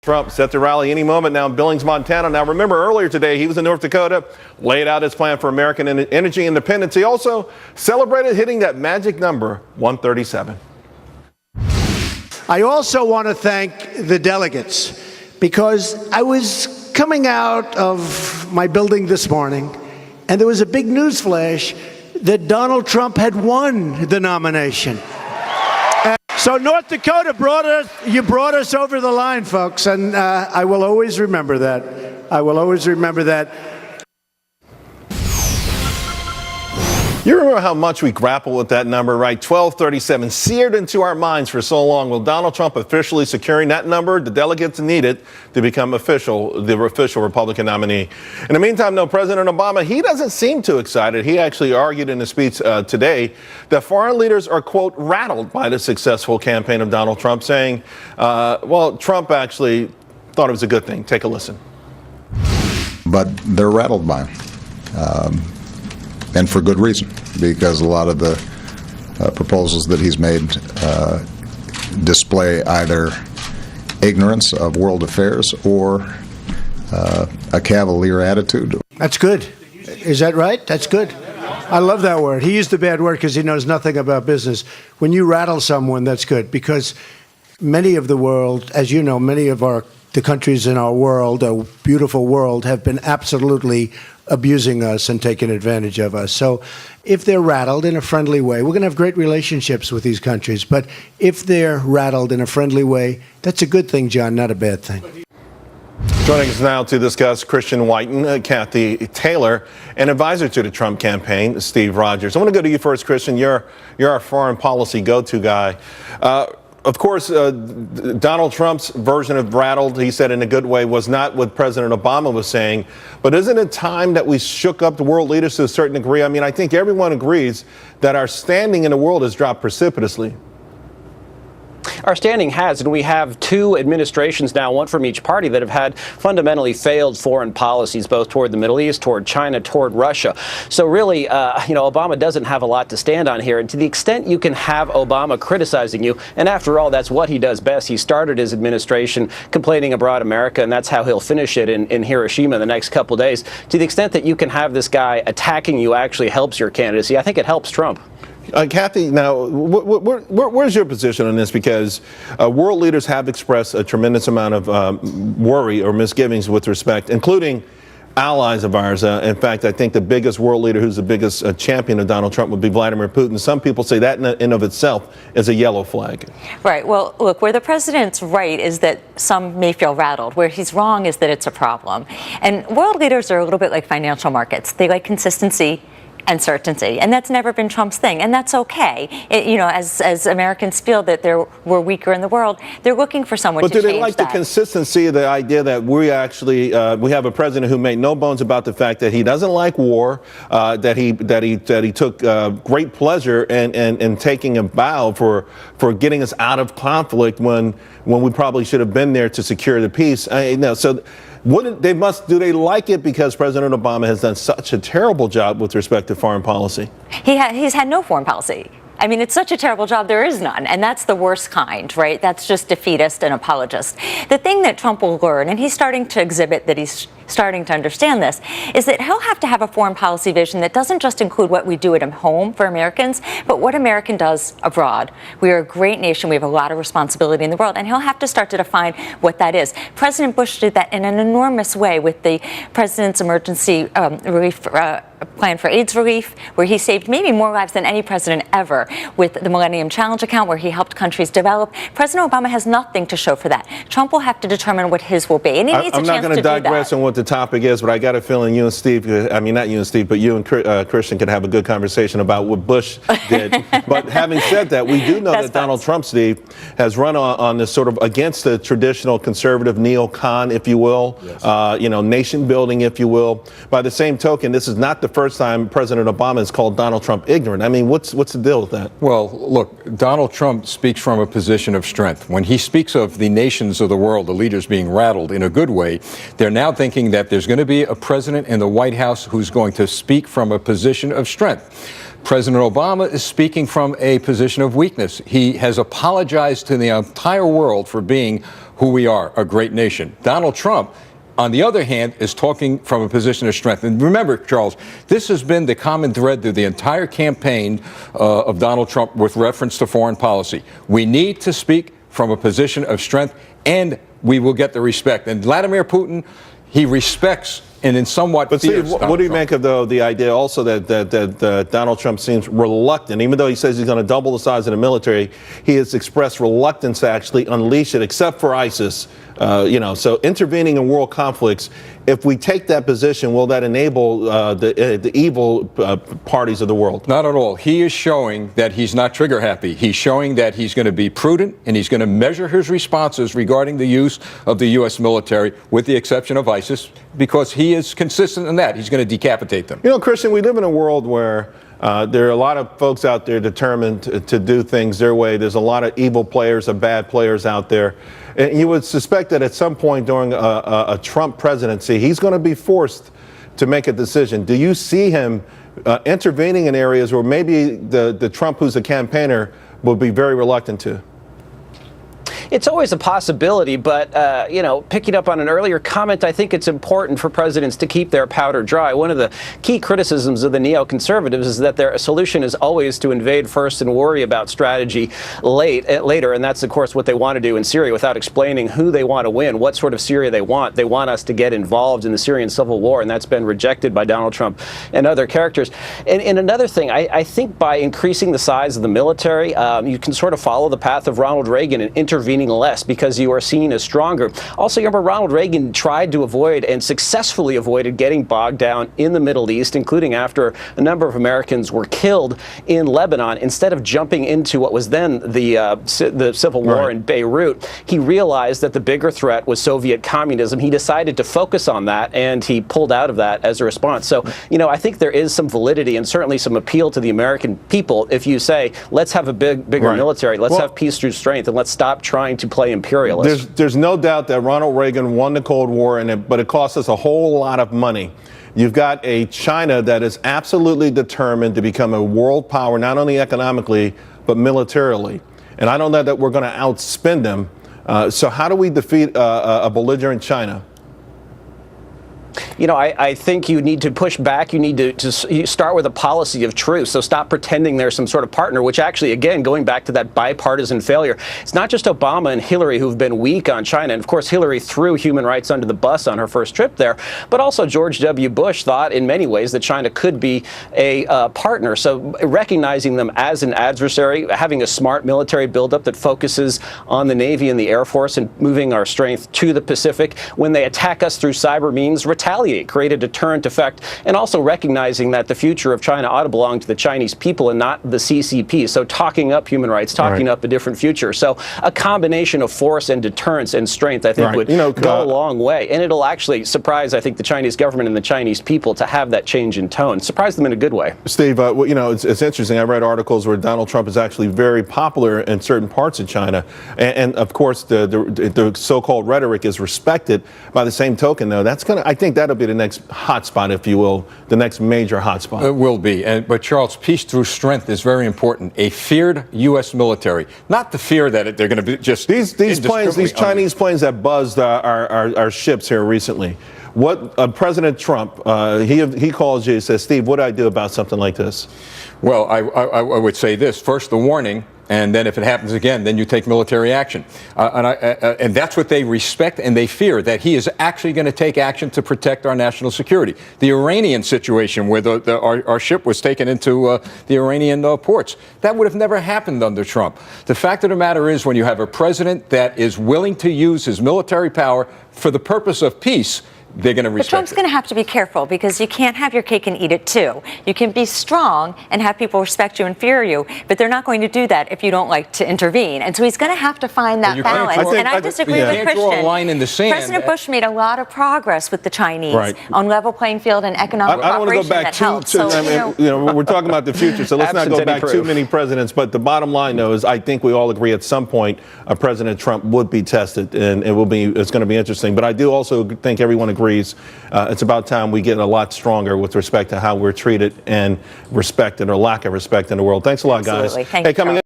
Trump set to rally any moment now in Billings, Montana. Now, remember earlier today, he was in North Dakota, laid out his plan for American energy independence. He also celebrated hitting that magic number, 137. I also want to thank the delegates because I was coming out of my building this morning and there was a big news flash that Donald Trump had won the nomination. So North Dakota brought us over the line, folks, and I will always remember that. I will always remember that. You remember how much we grapple with that number, right? 1237, seared into our minds for so long. Will Donald Trump officially securing that number the delegates needed to become the official Republican nominee? In the meantime, though, President Obama, he doesn't seem too excited. He actually argued in a speech today that foreign leaders are, quote, rattled by the successful campaign of Donald Trump, saying, well, Trump actually thought it was a good thing. Take a listen. But they're rattled by him. And for good reason, because a lot of the proposals that he's made display either ignorance of world affairs or a cavalier attitude. That's good. Is that right? That's good. I love that word. He used the bad word because he knows nothing about business. When you rattle someone, that's good, because many of the world, as you know, many of the countries in our world, a beautiful world, have been absolutely abusing us and taking advantage of us. So if they're rattled in a friendly way, we're going to have great relationships with these countries. But if they're rattled in a friendly way, that's a good thing, John, not a bad thing. Joining us now to discuss Christian Whiten, Kathy Taylor, and advisor to the Trump campaign, Steve Rogers. I want to go to you first, Christian. You're our foreign policy go-to guy. Of course, Donald Trump's version of rattled, he said in a good way, was not what President Obama was saying. But isn't it time that we shook up the world leaders to a certain degree? I mean, I think everyone agrees that our standing in the world has dropped precipitously. Our standing has, and we have two administrations now, one from each party, that have had fundamentally failed foreign policies, both toward the Middle East, toward China, toward Russia. So really, Obama doesn't have a lot to stand on here. And to the extent you can have Obama criticizing you, and after all, that's what he does best. He started his administration complaining abroad America, and that's how he'll finish it in Hiroshima in the next couple of days. To the extent that you can have this guy attacking you actually helps your candidacy, I think it helps Trump. Kathy, now, where's your position on this? Because world leaders have expressed a tremendous amount of worry or misgivings with respect, including allies of ours. In fact, I think the biggest world leader who's the biggest champion of Donald Trump would be Vladimir Putin. Some people say that in and of itself is a yellow flag. Right. Well, look, where the president's right is that some may feel rattled. Where he's wrong is that it's a problem. And world leaders are a little bit like financial markets. They like consistency and certainty, and that's never been Trump's thing, and that's okay. As Americans feel that we're weaker in the world, they're looking for someone to change that. But do they like the consistency of the idea that we actually we have a president who made no bones about the fact that he doesn't like war, that he took great pleasure in taking a bow for getting us out of conflict when we probably should have been there to secure the peace. So. Do they like it because President Obama has done such a terrible job with respect to foreign policy? He's had no foreign policy. I mean, it's such a terrible job, there is none. And that's the worst kind, right? That's just defeatist and apologist. The thing that Trump will learn, and he's starting to exhibit that he's starting to understand this, is that he'll have to have a foreign policy vision that doesn't just include what we do at home for Americans, but what America does abroad. We are a great nation. We have a lot of responsibility in the world, and he'll have to start to define what that is. President Bush did that in an enormous way with the president's emergency relief plan for AIDS relief, where he saved maybe more lives than any president ever, with the Millennium Challenge account, where he helped countries develop. President Obama has nothing to show for that. Trump will have to determine what his will be, and he needs a chance to do that. I'm not going to digress on what the topic is, but I got a feeling you and Steve, not you and Steve, but you and Christian could have a good conversation about what Bush did. But having said that, we do know that Donald Trump, Steve, has run on this sort of against the traditional conservative neocon, if you will, yes. Nation building, if you will. By the same token, this is not the first time President Obama has called Donald Trump ignorant. I mean, what's the deal with that? Well, look, Donald Trump speaks from a position of strength. When he speaks of the nations of the world, the leaders being rattled in a good way, they're now thinking that there's going to be a president in the White House who's going to speak from a position of strength. President Obama is speaking from a position of weakness. He has apologized to the entire world for being who we are, a great nation. Donald Trump, on the other hand, is talking from a position of strength. And remember, Charles, this has been the common thread through the entire campaign of Donald Trump with reference to foreign policy. We need to speak from a position of strength, and we will get the respect. And Vladimir Putin, he respects and in somewhat But fears Steve, what do you make of the idea also that Donald Trump seems reluctant, even though he says he's going to double the size of the military, he has expressed reluctance to actually unleash it, except for ISIS. So intervening in world conflicts, if we take that position, will that enable the evil parties of the world? Not at all. He is showing that he's not trigger happy. He's showing that he's going to be prudent and he's going to measure his responses regarding the use of the U.S. military, with the exception of ISIS, because he is consistent in that. He's going to decapitate them. You know, Christian, we live in a world where there are a lot of folks out there determined to do things their way. There's a lot of evil players and bad players out there. And you would suspect that at some point during a Trump presidency, he's going to be forced to make a decision. Do you see him intervening in areas where maybe the Trump who's a campaigner will be very reluctant to? It's always a possibility, but, picking up on an earlier comment, I think it's important for presidents to keep their powder dry. One of the key criticisms of the neoconservatives is that their solution is always to invade first and worry about strategy later. And that's, of course, what they want to do in Syria without explaining who they want to win, what sort of Syria they want. They want us to get involved in the Syrian civil war, and that's been rejected by Donald Trump and other characters. And another thing, I think by increasing the size of the military, you can sort of follow the path of Ronald Reagan and intervening less because you are seen as stronger. Also, you remember Ronald Reagan tried to avoid and successfully avoided getting bogged down in the Middle East, including after a number of Americans were killed in Lebanon. Instead of jumping into what was then the civil war in Beirut, he realized that the bigger threat was Soviet communism. He decided to focus on that, and he pulled out of that as a response. So, I think there is some validity and certainly some appeal to the American people if you say, let's have a bigger military, let's have peace through strength, and let's stop trying to play imperialist. There's no doubt that Ronald Reagan won the Cold War, but it cost us a whole lot of money. You've got a China that is absolutely determined to become a world power, not only economically, but militarily. And I don't know that we're going to outspend them. So how do we defeat a belligerent China? I think you need to push back. You need to start with a policy of truce. So stop pretending there's some sort of partner, which actually, again, going back to that bipartisan failure, it's not just Obama and Hillary who've been weak on China. And of course, Hillary threw human rights under the bus on her first trip there. But also George W. Bush thought in many ways that China could be a partner. So recognizing them as an adversary, having a smart military buildup that focuses on the Navy and the Air Force and moving our strength to the Pacific. When they attack us through cyber means, retaliate, create a deterrent effect, and also recognizing that the future of China ought to belong to the Chinese people and not the CCP. So talking up human rights, talking up a different future. So a combination of force and deterrence and strength, I think, would go a long way. And it'll actually surprise, I think, the Chinese government and the Chinese people to have that change in tone. Surprise them in a good way. Steve, it's interesting. I read articles where Donald Trump is actually very popular in certain parts of China. And of course, the so-called rhetoric is respected. By the same token, though, I think that'll be the next hotspot, if you will, the next major hotspot. It will be. But Charles, peace through strength is very important. A feared U.S. military, not the fear that they're going to be just these planes, these Chinese planes that buzzed our ships here recently. What President Trump, he calls you, he says, Steve, what do I do about something like this? Well, I would say this. First, the warning. And then if it happens again, then you take military action. And that's what they respect and they fear, that he is actually going to take action to protect our national security. The Iranian situation where our ship was taken into the Iranian ports, that would have never happened under Trump. The fact of the matter is, when you have a president that is willing to use his military power for the purpose of peace, they're going to respect it. But Trump's going to have to be careful because you can't have your cake and eat it too. You can be strong and have people respect you and fear you, but they're not going to do that if you don't like to intervene. And so he's going to have to find that balance. And I disagree with Christian. You can't draw a line in the sand. President Bush made a lot of progress with the Chinese on level playing field and economic cooperation that helps. We're talking about the future, so let's not go back too many presidents. But the bottom line, though, is I think we all agree at some point President Trump would be tested, and it's going to be interesting. But I do also think everyone agrees it's about time we get a lot stronger with respect to how we're treated and respected or lack of respect in the world. Thanks a lot, guys. Absolutely. Thank you, coming